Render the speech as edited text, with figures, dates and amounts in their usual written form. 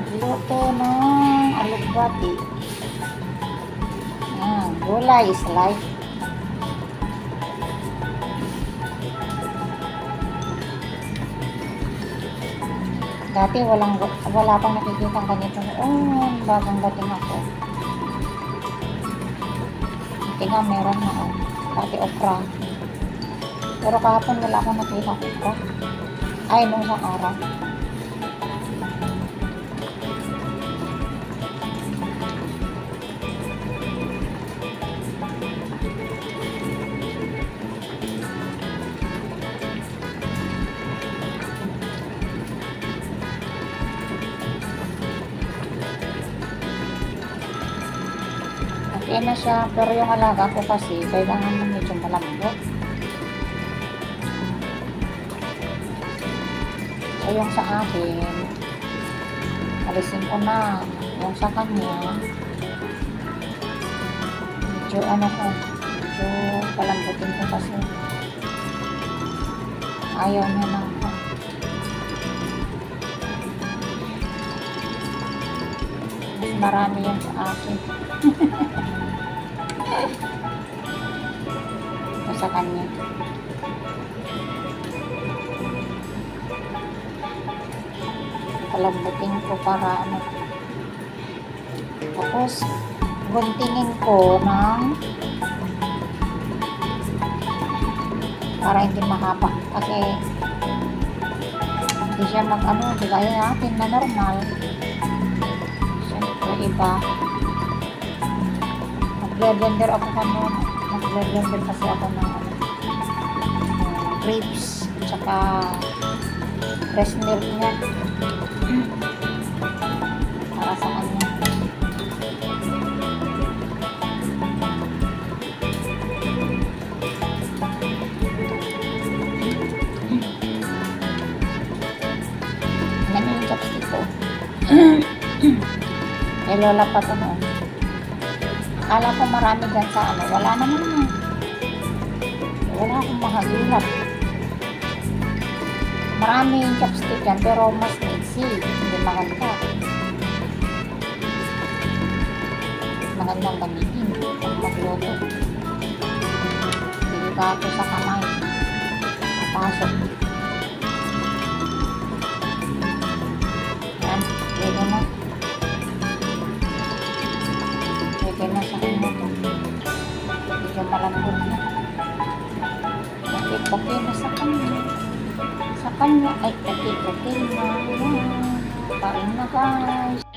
Luto ng alugbati. Gulay is life. Dati wala pang nakikita ganito. Bagong dating ako. Ito nga meron na dati okra. Pero kahapon wala akong nakita okra. Ay, nung isang araw. Okay na siya, pero yung alaga ko kasi kailangan mo medyo malambot. So yung sa akin, alisin ko na. Yung sa kanya, medyo medyo palambutin ko kasi ayaw niya na ako. Mas marami yan sa akin. Ito sa kanya. Palambutin ko para tapos guntingin ko ng para hindi mahaba kasi hindi siya di kaya natin na normal. Siyempre iba. Mag-blender ako kanon. Mag-blender kasi ako ng grapes tsaka fresh milk niya para sa kanya. Ano yung chopstick ko? Eh, lola pa ito noon. Akala ko marami dyan sa wala naman na. Wala akong mahagulap. Marami yung chopstick dyan, pero mas maiksi. Hindi maganda. Magandang gamitin kung magluto. Delikado sa kamay. Pasok. Yan, pwede na. Pwede na sa kanya to. Medyo malambot na. Okay na sa kanya. Sa kanya ay okay na. Kain na guys.